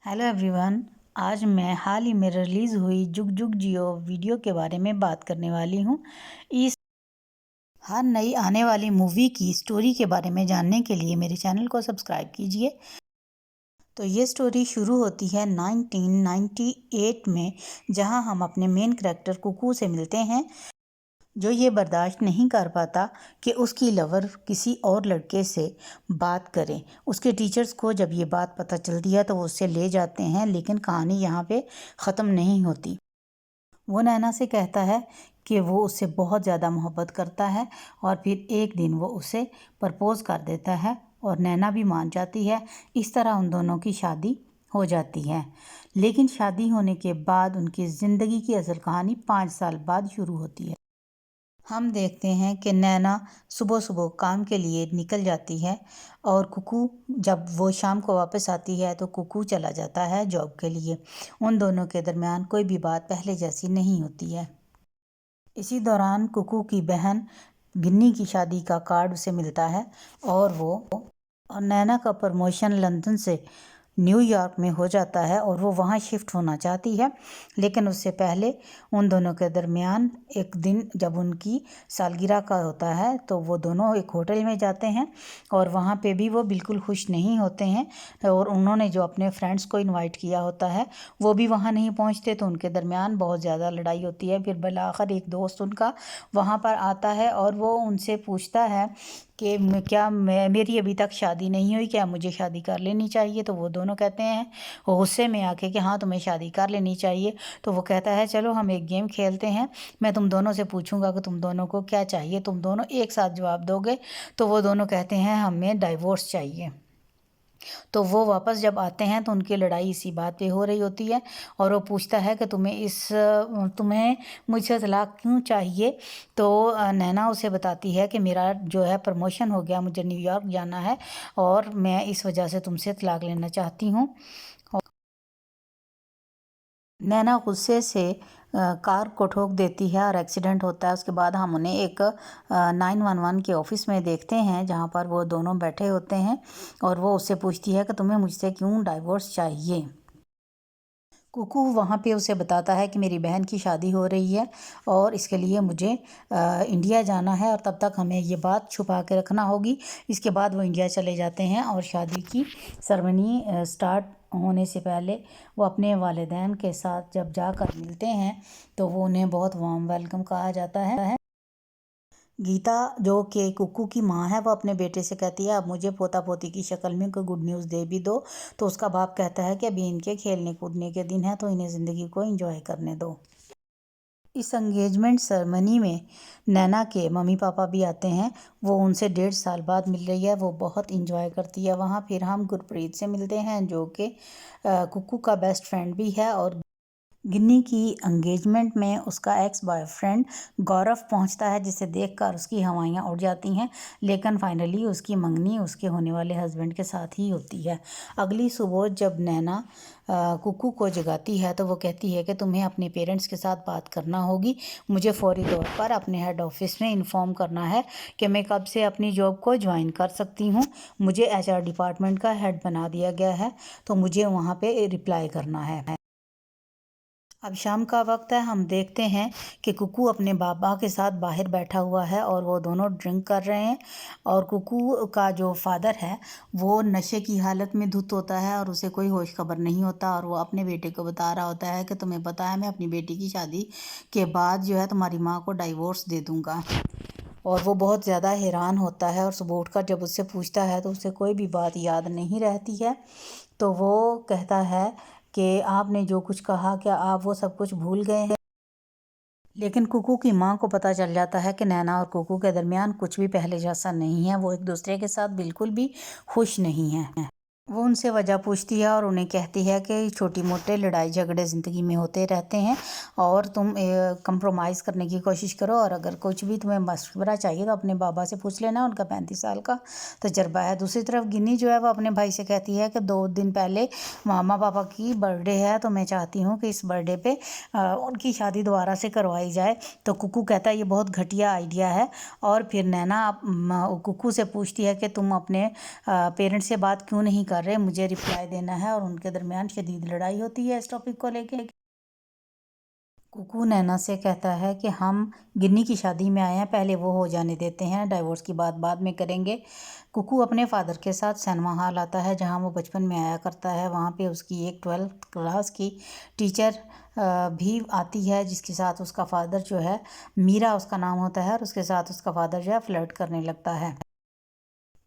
Hello everyone. आज मैं हाल ही में रिलीज़ हुई जुग जुग जियो वीडियो के बारे में बात करने वाली हूँ। इस हर नई आने वाली मूवी की स्टोरी के बारे में जानने के लिए मेरे चैनल को सब्सक्राइब कीजिए। तो ये स्टोरी शुरू होती है 1998 में, जहां हम अपने मेन कैरेक्टर कुकू से मिलते हैं, जो ये बर्दाश्त नहीं कर पाता कि उसकी लवर किसी और लड़के से बात करे। उसके टीचर्स को जब ये बात पता चलती है तो वो उससे ले जाते हैं, लेकिन कहानी यहाँ पे ख़त्म नहीं होती। वो नैना से कहता है कि वो उससे बहुत ज़्यादा मोहब्बत करता है और फिर एक दिन वो उसे प्रपोज़ कर देता है और नैना भी मान जाती है। इस तरह उन दोनों की शादी हो जाती है। लेकिन शादी होने के बाद उनकी ज़िंदगी की असल कहानी 5 साल बाद शुरू होती है। हम देखते हैं कि नैना सुबह सुबह काम के लिए निकल जाती है और कुकू जब वो शाम को वापस आती है तो कुकू चला जाता है जॉब के लिए। उन दोनों के दरमियान कोई भी बात पहले जैसी नहीं होती है। इसी दौरान कुकू की बहन गिन्नी की शादी का कार्ड उसे मिलता है और नैना का प्रमोशन लंदन से न्यूयॉर्क में हो जाता है और वो वहाँ शिफ्ट होना चाहती है। लेकिन उससे पहले उन दोनों के दरमियान एक दिन जब उनकी सालगिरह का होता है तो वो दोनों एक होटल में जाते हैं और वहाँ पे भी वो बिल्कुल खुश नहीं होते हैं और उन्होंने जो अपने फ्रेंड्स को इनवाइट किया होता है वो भी वहाँ नहीं पहुँचते, तो उनके दरमियान बहुत ज़्यादा लड़ाई होती है। फिर बिलाखिर एक दोस्त उनका वहाँ पर आता है और वो उनसे पूछता है कि क्या मेरी अभी तक शादी नहीं हुई, क्या मुझे शादी कर लेनी चाहिए। तो वो दोनों कहते हैं गुस्से में आके कि हाँ तुम्हें शादी कर लेनी चाहिए। तो वो कहता है चलो हम एक गेम खेलते हैं, मैं तुम दोनों से पूछूंगा कि तुम दोनों को क्या चाहिए, तुम दोनों एक साथ जवाब दोगे। तो वो दोनों कहते हैं हमें डाइवोर्स चाहिए। तो वो वापस जब आते हैं तो उनकी लड़ाई इसी बात पे हो रही होती है और वो पूछता है कि तुम्हें मुझसे तलाक क्यों चाहिए। तो नैना उसे बताती है कि मेरा जो है प्रमोशन हो गया, मुझे न्यूयॉर्क जाना है और मैं इस वजह से तुमसे तलाक लेना चाहती हूँ। नैना गुस्से से कार को ठोक देती है और एक्सीडेंट होता है। उसके बाद हम उन्हें एक 911 के ऑफिस में देखते हैं, जहाँ पर वो दोनों बैठे होते हैं और वो उससे पूछती है कि तुम्हें मुझसे क्यों डाइवोर्स चाहिए। कुकू वहाँ पे उसे बताता है कि मेरी बहन की शादी हो रही है और इसके लिए मुझे इंडिया जाना है और तब तक हमें ये बात छुपा के रखना होगी। इसके बाद वो इंडिया चले जाते हैं और शादी की सेरेमनी स्टार्ट होने से पहले वो अपने वालिदैन के साथ जब जाकर मिलते हैं तो वो उन्हें बहुत वार्म वेलकम कहा जाता है। गीता जो कि कुक्कू की माँ है, वो अपने बेटे से कहती है अब मुझे पोता पोती की शक्ल में कोई गुड न्यूज़ दे भी दो। तो उसका बाप कहता है कि अभी इनके खेलने कूदने के दिन है तो इन्हें ज़िंदगी को एंजॉय करने दो। इस एंगेजमेंट सेरेमनी में नैना के मम्मी पापा भी आते हैं। वो उनसे 1.5 साल बाद मिल रही है, वो बहुत इंजॉय करती है वहाँ। फिर हम गुरप्रीत से मिलते हैं जो कि कुक्कू का बेस्ट फ्रेंड भी है और गिन्नी की एंगेजमेंट में उसका एक्स बॉयफ्रेंड गौरव पहुंचता है, जिसे देखकर उसकी हवाइयाँ उड़ जाती हैं। लेकिन फाइनली उसकी मंगनी उसके होने वाले हस्बैंड के साथ ही होती है। अगली सुबह जब नैना कुकू को जगाती है तो वो कहती है कि तुम्हें अपने पेरेंट्स के साथ बात करना होगी, मुझे फौरी तौर पर अपने हेड ऑफिस में इन्फॉर्म करना है कि मैं कब से अपनी जॉब को ज्वाइन कर सकती हूँ। मुझे एचआर डिपार्टमेंट का हेड बना दिया गया है, तो मुझे वहाँ पे रिप्लाई करना है। अब शाम का वक्त है। हम देखते हैं कि कुकू अपने बाबा के साथ बाहर बैठा हुआ है और वो दोनों ड्रिंक कर रहे हैं और कुकू का जो फादर है वो नशे की हालत में धुत होता है और उसे कोई होश खबर नहीं होता और वो अपने बेटे को बता रहा होता है कि तुम्हें पता है मैं अपनी बेटी की शादी के बाद जो है तुम्हारी माँ को डाइवोर्स दे दूँगा। और वो बहुत ज़्यादा हैरान होता है और सुबह उठकर जब उससे पूछता है तो उसे कोई भी बात याद नहीं रहती है। तो वो कहता है कि आपने जो कुछ कहा क्या आप वो सब कुछ भूल गए हैं। लेकिन कुकू की माँ को पता चल जाता है कि नैना और कुकू के दरमियान कुछ भी पहले जैसा नहीं है, वो एक दूसरे के साथ बिल्कुल भी खुश नहीं है। वो उनसे वजह पूछती है और उन्हें कहती है कि छोटी मोटे लड़ाई झगड़े ज़िंदगी में होते रहते हैं और तुम कंप्रोमाइज़ करने की कोशिश करो और अगर कुछ भी तुम्हें मशवरा चाहिए तो अपने बाबा से पूछ लेना, उनका 35 साल का तजर्बा है। दूसरी तरफ गिन्नी जो है वो अपने भाई से कहती है कि 2 दिन पहले मामा पापा की बर्थडे है तो मैं चाहती हूँ कि इस बर्थडे पे उनकी शादी दोबारा से करवाई जाए। तो कुकू कहता है ये बहुत घटिया आइडिया है और फिर नैना कुकू से पूछती है कि तुम अपने पेरेंट्स से बात क्यों नहीं कर रहे, मुझे रिप्लाई देना है। और उनके दरमियान शदीद लड़ाई होती है इस टॉपिक को लेके। कुकू नैना से कहता है कि हम गिन्नी की शादी में आए हैं, पहले वो हो जाने देते हैं, डाइवोर्स की बात बाद में करेंगे। कुकू अपने फादर के साथ सिनेमा हॉल आता है जहां वो बचपन में आया करता है। वहां पे उसकी एक 12th क्लास की टीचर भी आती है जिसके साथ उसका फादर जो है, मीरा उसका नाम होता है, और उसके साथ उसका फादर जो है फ्लर्ट करने लगता है।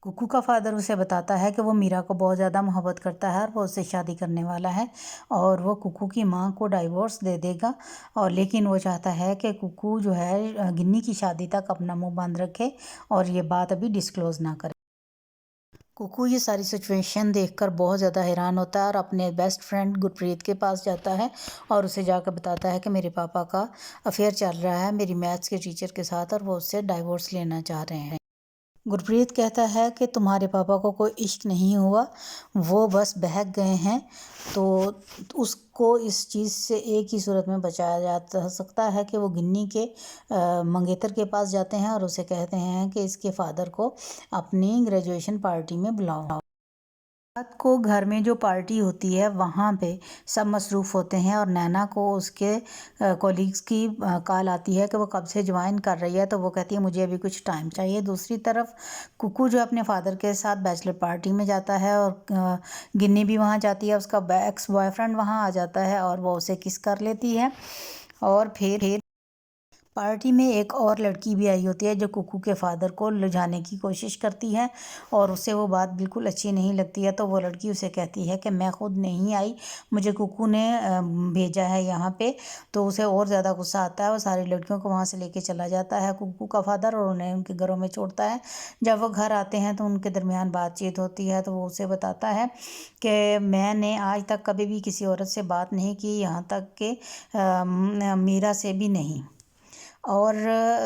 कुकू का फादर उसे बताता है कि वो मीरा को बहुत ज़्यादा मोहब्बत करता है और वो उससे शादी करने वाला है, और वो कुकू की माँ को डाइवोर्स दे देगा। और लेकिन वो चाहता है कि कुकू जो है गिन्नी की शादी तक अपना मुंह बंद रखे और ये बात अभी डिस्क्लोज़ ना करे। कुकू ये सारी सिचुएशन देखकर बहुत ज़्यादा हैरान होता है और अपने बेस्ट फ्रेंड गुरप्रीत के पास जाता है और उसे जाकर बताता है कि मेरे पापा का अफेयर चल रहा है मेरी मैथ्स के टीचर के साथ, और वो उससे डाइवोर्स लेना चाह रहे हैं। गुरप्रीत कहता है कि तुम्हारे पापा को कोई इश्क नहीं हुआ, वो बस बहक गए हैं। तो उसको इस चीज़ से एक ही सूरत में बचाया जा सकता है कि वो गिन्नी के मंगेतर के पास जाते हैं और उसे कहते हैं कि इसके फादर को अपनी ग्रेजुएशन पार्टी में बुलाओ। रात को घर में जो पार्टी होती है वहाँ पे सब मसरूफ़ होते हैं और नैना को उसके कॉलीग्स की कॉल आती है कि वो कब से ज्वाइन कर रही है, तो वो कहती है मुझे अभी कुछ टाइम चाहिए। दूसरी तरफ कुकू जो अपने फादर के साथ बैचलर पार्टी में जाता है और गिन्नी भी वहाँ जाती है, उसका एक्स बॉयफ्रेंड वहाँ आ जाता है और वो उसे किस कर लेती है। और फिर पार्टी में एक और लड़की भी आई होती है जो कुकू के फादर को लुभाने की कोशिश करती है और उसे वो बात बिल्कुल अच्छी नहीं लगती है। तो वो लड़की उसे कहती है कि मैं खुद नहीं आई, मुझे कुकू ने भेजा है यहाँ पे। तो उसे और ज़्यादा गुस्सा आता है, वो सारी लड़कियों को वहाँ से लेके चला जाता है कुकू का फादर और उन्हें उनके घरों में छोड़ता है। जब वो घर आते हैं तो उनके दरमियान बातचीत होती है, तो वो उसे बताता है कि मैंने आज तक कभी भी किसी औरत से बात नहीं की, यहाँ तक कि मीरा से भी नहीं। और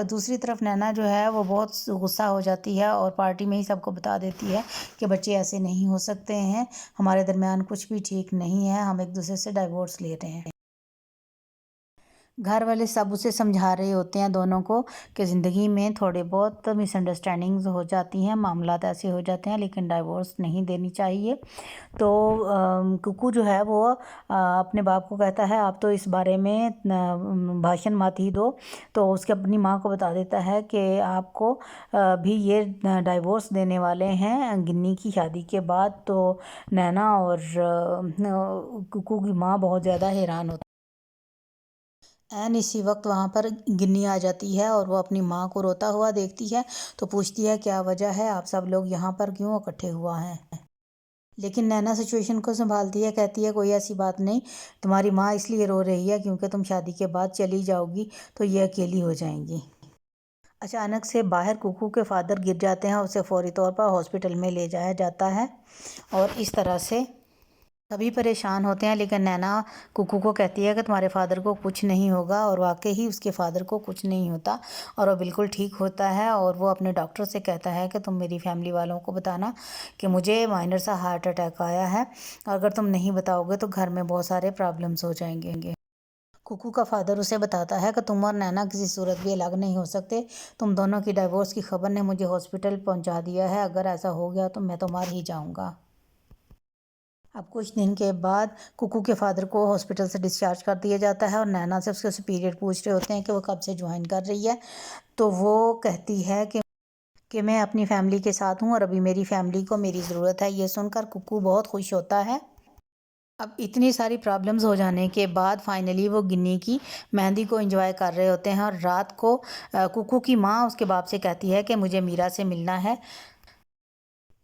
दूसरी तरफ नैना जो है वो बहुत गुस्सा हो जाती है और पार्टी में ही सबको बता देती है कि बच्चे ऐसे नहीं हो सकते हैं, हमारे दरमियान कुछ भी ठीक नहीं है, हम एक दूसरे से डाइवोर्स ले रहे हैं। घर वाले सब उसे समझा रहे होते हैं दोनों को कि ज़िंदगी में थोड़े बहुत मिसअंडरस्टैंडिंग्स हो जाती हैं, मामलात ऐसे हो जाते हैं, लेकिन डाइवोर्स नहीं देनी चाहिए। तो कुकू जो है वो अपने बाप को कहता है आप तो इस बारे में भाषण मत ही दो। तो उसके अपनी माँ को बता देता है कि आपको भी ये डाइवोर्स देने वाले हैं गिन्नी की शादी के बाद। तो नैना और कुकू की माँ बहुत ज़्यादा हैरान होती। एन इसी वक्त वहाँ पर गिन्नी आ जाती है और वो अपनी माँ को रोता हुआ देखती है, तो पूछती है क्या वजह है, आप सब लोग यहाँ पर क्यों इकट्ठे हुआ हैं। लेकिन नैना सिचुएशन को संभालती है, कहती है कोई ऐसी बात नहीं, तुम्हारी माँ इसलिए रो रही है क्योंकि तुम शादी के बाद चली जाओगी तो ये अकेली हो जाएंगी। अचानक से बाहर कुकू के फादर गिर जाते हैं, उसे फौरी तौर पर हॉस्पिटल में ले जाया जाता है और इस तरह से सभी परेशान होते हैं। लेकिन नैना कुकू को कहती है कि तुम्हारे फादर को कुछ नहीं होगा, और वाकई ही उसके फादर को कुछ नहीं होता और वो बिल्कुल ठीक होता है। और वो अपने डॉक्टर से कहता है कि तुम मेरी फैमिली वालों को बताना कि मुझे माइनर सा हार्ट अटैक आया है, अगर तुम नहीं बताओगे तो घर में बहुत सारे प्रॉब्लम्स हो जाएंगे। कुकू का फादर उसे बताता है कि तुम और नैना किसी सूरत भी अलग नहीं हो सकते, तुम दोनों की डाइवोर्स की खबर ने मुझे हॉस्पिटल पहुंचा दिया है, अगर ऐसा हो गया तो मैं तो मर ही जाऊंगा। अब कुछ दिन के बाद कुकू के फादर को हॉस्पिटल से डिस्चार्ज कर दिया जाता है और नैना से उसके सुपीरियर पूछ रहे होते हैं कि वो कब से ज्वाइन कर रही है। तो वो कहती है कि मैं अपनी फैमिली के साथ हूँ और अभी मेरी फैमिली को मेरी ज़रूरत है। ये सुनकर कुकू बहुत खुश होता है। अब इतनी सारी प्रॉब्लम्स हो जाने के बाद फाइनली वो गिन्नी की मेहंदी को एंजॉय कर रहे होते हैं और रात को कुकू की माँ उसके बाप से कहती है कि मुझे मीरा से मिलना है।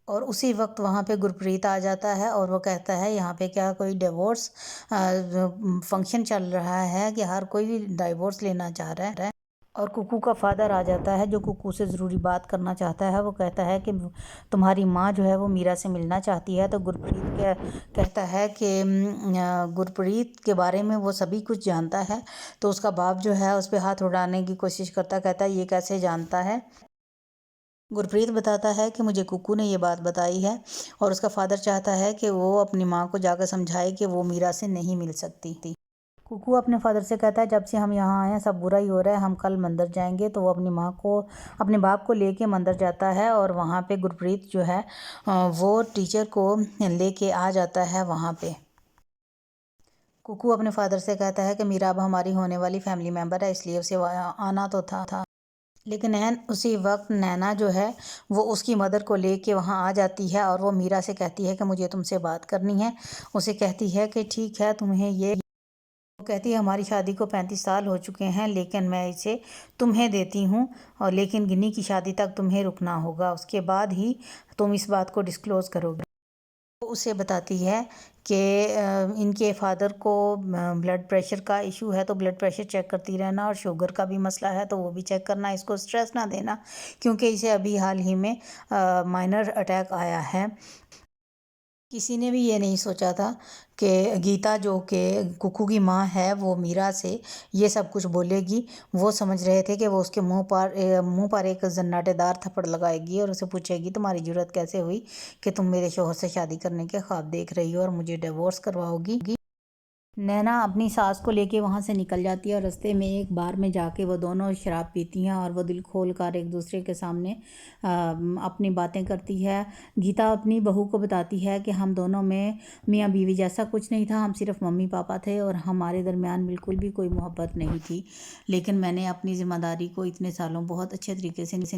और उसी वक्त वहाँ पे गुरप्रीत आ जाता है और वो कहता है यहाँ पे क्या कोई डिवोर्स फंक्शन चल रहा है कि हर कोई भी डाइवोर्स लेना चाह रहा है। और कुकू का फादर आ जाता है जो कुकू से ज़रूरी बात करना चाहता है। वो कहता है कि तुम्हारी माँ जो है वो मीरा से मिलना चाहती है। तो गुरप्रीत कहता है कि गुरप्रीत के बारे में वो सभी कुछ जानता है। तो उसका बाप जो है उस पर हाथ उड़ाने की कोशिश करता, कहता है ये कैसे जानता है। गुरप्रीत बताता है कि मुझे कुकू ने ये बात बताई है और उसका फादर चाहता है कि वो अपनी माँ को जाकर समझाए कि वो मीरा से नहीं मिल सकती थी। कुकू अपने फादर से कहता है, जब से हम यहाँ आए हैं सब बुरा ही हो रहा है, हम कल मंदिर जाएंगे। तो वो अपने बाप को लेके मंदिर जाता है और वहाँ पे गुरप्रीत जो है वो टीचर को लेके आ जाता है वहाँ पे। कुकू अपने फादर से कहता है कि मीरा अब हमारी होने वाली फैमिली मेम्बर है, इसलिए उसे आना तो था। लेकिन उसी वक्त नैना जो है वो उसकी मदर को लेके वहाँ आ जाती है और वो मीरा से कहती है कि मुझे तुमसे बात करनी है। उसे कहती है कि ठीक है, तुम्हें ये वो कहती है हमारी शादी को 35 साल हो चुके हैं, लेकिन मैं इसे तुम्हें देती हूँ, और लेकिन गिन्नी की शादी तक तुम्हें रुकना होगा, उसके बाद ही तुम इस बात को डिस्क्लोज़ करोगे। वो उसे बताती है कि इनके फादर को ब्लड प्रेशर का इशू है, तो ब्लड प्रेशर चेक करती रहना, और शुगर का भी मसला है तो वो भी चेक करना, इसको स्ट्रेस ना देना क्योंकि इसे अभी हाल ही में माइनर अटैक आया है। किसी ने भी ये नहीं सोचा था कि गीता जो कि कुकू की माँ है वो मीरा से ये सब कुछ बोलेगी। वो समझ रहे थे कि वो उसके मुंह पर एक जन्नाटेदार थप्पड़ लगाएगी और उसे पूछेगी तुम्हारी ज़रूरत कैसे हुई कि तुम मेरे शोहर से शादी करने के ख्वाब देख रही हो और मुझे डिवोर्स करवाओगी। नैना अपनी सास को लेके वहाँ से निकल जाती है और रास्ते में एक बार में जाके वो दोनों शराब पीती हैं और वो दिल खोल कर एक दूसरे के सामने अपनी बातें करती है। गीता अपनी बहू को बताती है कि हम दोनों में मियाँ बीवी जैसा कुछ नहीं था, हम सिर्फ मम्मी पापा थे और हमारे दरमियान बिल्कुल भी कोई मोहब्बत नहीं थी, लेकिन मैंने अपनी ज़िम्मेदारी को इतने सालों बहुत अच्छे तरीके से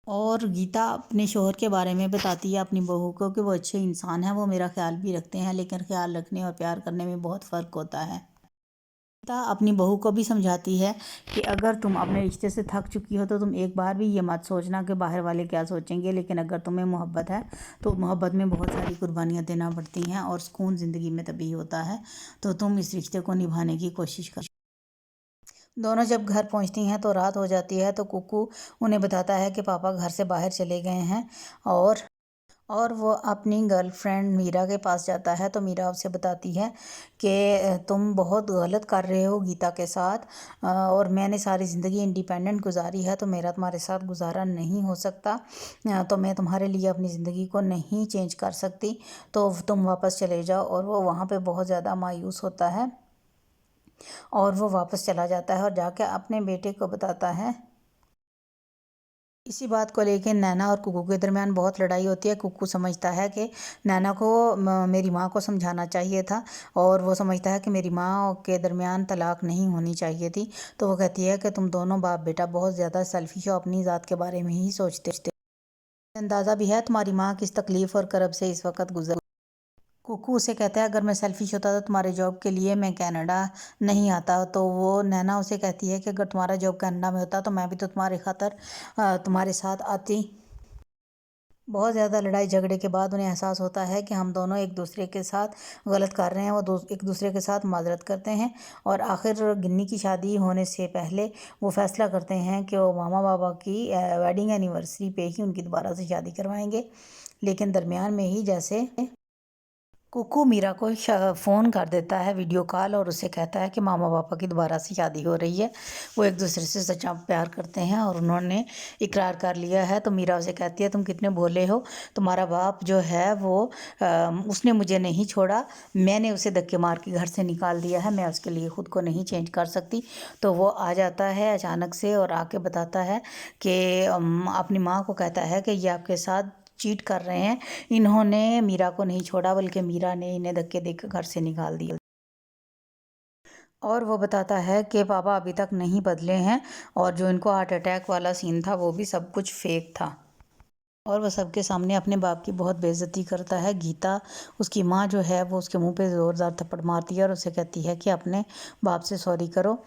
और गीता अपने शौहर के बारे में बताती है अपनी बहू को कि वो अच्छे इंसान हैं, वो मेरा ख्याल भी रखते हैं, लेकिन ख्याल रखने और प्यार करने में बहुत फ़र्क होता है। गीता अपनी बहू को भी समझाती है कि अगर तुम अपने रिश्ते से थक चुकी हो तो तुम एक बार भी ये मत सोचना कि बाहर वाले क्या सोचेंगे, लेकिन अगर तुम्हें मोहब्बत है तो मोहब्बत में बहुत सारी कुर्बानियाँ देना पड़ती हैं और सुकून ज़िंदगी में तभी होता है, तो तुम इस रिश्ते को निभाने की कोशिश कर। दोनों जब घर पहुंचती हैं तो रात हो जाती है, तो कुकू उन्हें बताता है कि पापा घर से बाहर चले गए हैं और वो अपनी गर्लफ्रेंड मीरा के पास जाता है। तो मीरा उसे बताती है कि तुम बहुत गलत कर रहे हो गीता के साथ, और मैंने सारी ज़िंदगी इंडिपेंडेंट गुजारी है तो मेरा तुम्हारे साथ गुजारा नहीं हो सकता, तो मैं तुम्हारे लिए अपनी ज़िंदगी को नहीं चेंज कर सकती, तो तुम वापस चले जाओ। और वो वहाँ पे बहुत ज़्यादा मायूस होता है और वो वापस चला जाता है और जाकर अपने बेटे को बताता है। इसी बात को लेकर नैना और कुकू के दरमियान बहुत लड़ाई होती है। कुकू समझता है कि नैना को मेरी माँ को समझाना चाहिए था, और वो समझता है कि मेरी माँ के दरमियान तलाक नहीं होनी चाहिए थी। तो वो कहती है कि तुम दोनों बाप बेटा बहुत ज़्यादा सेल्फिश हो, अपनी ज़ात के बारे में ही सोचते। अंदाज़ा भी है तुम्हारी माँ किस तकलीफ़ और करब से इस वक्त गुजर। कुकू उसे कहता है अगर मैं सेल्फिश होता तो तुम्हारे जॉब के लिए मैं कनाडा नहीं आता। तो वो नैना उसे कहती है कि अगर तुम्हारा जॉब कनाडा में होता तो मैं भी तो तुम्हारे खातर तुम्हारे साथ आती। बहुत ज़्यादा लड़ाई झगड़े के बाद उन्हें एहसास होता है कि हम दोनों एक दूसरे के साथ गलत कर रहे हैं। वो एक दूसरे के साथ माजरत करते हैं और आखिर गिन्नी की शादी होने से पहले वो फैसला करते हैं कि वो मामा बाबा की वेडिंग एनिवर्सरी पे ही उनकी दोबारा से शादी करवाएंगे। लेकिन दरमियान में ही जैसे कुकू मीरा को फ़ोन कर देता है वीडियो कॉल, और उसे कहता है कि मामा पापा की दोबारा से शादी हो रही है। वो एक दूसरे से सच्चा प्यार करते हैं और उन्होंने इकरार कर लिया है। तो मीरा उसे कहती है तुम कितने भोले हो, तुम्हारा बाप जो है वो उसने मुझे नहीं छोड़ा, मैंने उसे धक्के मार के घर से निकाल दिया है, मैं उसके लिए ख़ुद को नहीं चेंज कर सकती। तो वो आ जाता है अचानक से और आके बताता है कि अपनी माँ को कहता है कि ये आपके साथ चीट कर रहे हैं, इन्होंने मीरा को नहीं छोड़ा बल्कि मीरा ने इन्हें धक्के देकर घर से निकाल दिया। और वो बताता है कि पापा अभी तक नहीं बदले हैं और जो इनको हार्ट अटैक वाला सीन था वो भी सब कुछ फेक था। और वह सबके सामने अपने बाप की बहुत बेइज्जती करता है। गीता उसकी माँ जो है वो उसके मुंह पे ज़ोरदार थप्पड़ मारती है और उसे कहती है कि अपने बाप से सॉरी करो।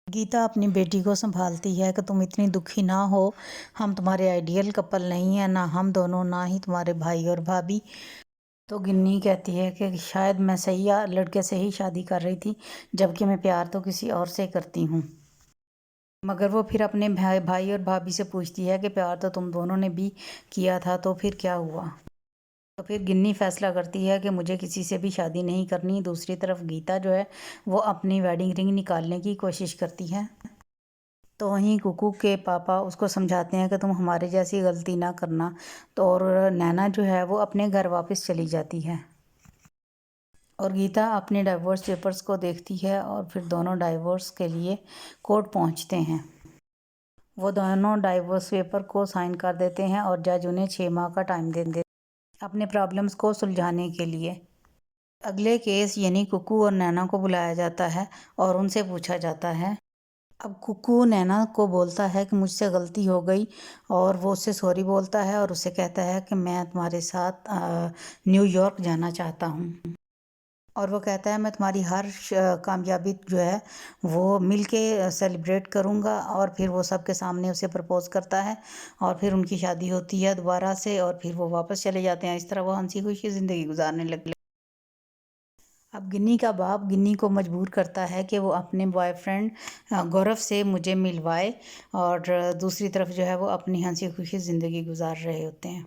गीता अपनी बेटी को संभालती है कि तुम इतनी दुखी ना हो, हम तुम्हारे आइडियल कपल नहीं हैं, ना हम दोनों, ना ही तुम्हारे भाई और भाभी। तो गिन्नी कहती है कि शायद मैं सही लड़के से ही शादी कर रही थी, जबकि मैं प्यार तो किसी और से करती हूँ। मगर वो फिर अपने भाई और भाभी से पूछती है कि प्यार तो तुम दोनों ने भी किया था, तो फिर क्या हुआ। तो फिर गिन्नी फैसला करती है कि मुझे किसी से भी शादी नहीं करनी। दूसरी तरफ गीता जो है वो अपनी वेडिंग रिंग निकालने की कोशिश करती है। तो वहीं कुकू के पापा उसको समझाते हैं कि तुम हमारे जैसी गलती ना करना। तो और नैना जो है वो अपने घर वापस चली जाती है। और गीता अपने डाइवोर्स पेपर्स को देखती है और फिर दोनों डाइवोर्स के लिए कोर्ट पहुंचते हैं। वो दोनों डाइवोर्स पेपर को साइन कर देते हैं और जज उन्हें 6 माह का टाइम दे देते अपने प्रॉब्लम्स को सुलझाने के लिए। अगले केस यानी कुकू और नैना को बुलाया जाता है और उनसे पूछा जाता है। अब कुकू नैना को बोलता है कि मुझसे गलती हो गई और वो उससे सॉरी बोलता है और उससे कहता है कि मैं तुम्हारे साथ न्यूयॉर्क जाना चाहता हूँ। और वो कहता है मैं तुम्हारी हर कामयाबी जो है वो मिल के सेलिब्रेट करूँगा। और फिर वो सबके सामने उसे प्रपोज़ करता है और फिर उनकी शादी होती है दोबारा से और फिर वो वापस चले जाते हैं। इस तरह वो हंसी खुशी ज़िंदगी गुजारने लगे। अब गिन्नी का बाप गिन्नी को मजबूर करता है कि वो अपने बॉयफ्रेंड गौरव से मुझे मिलवाए और दूसरी तरफ जो है वो अपनी हंसी खुशी ज़िंदगी गुजार रहे होते हैं।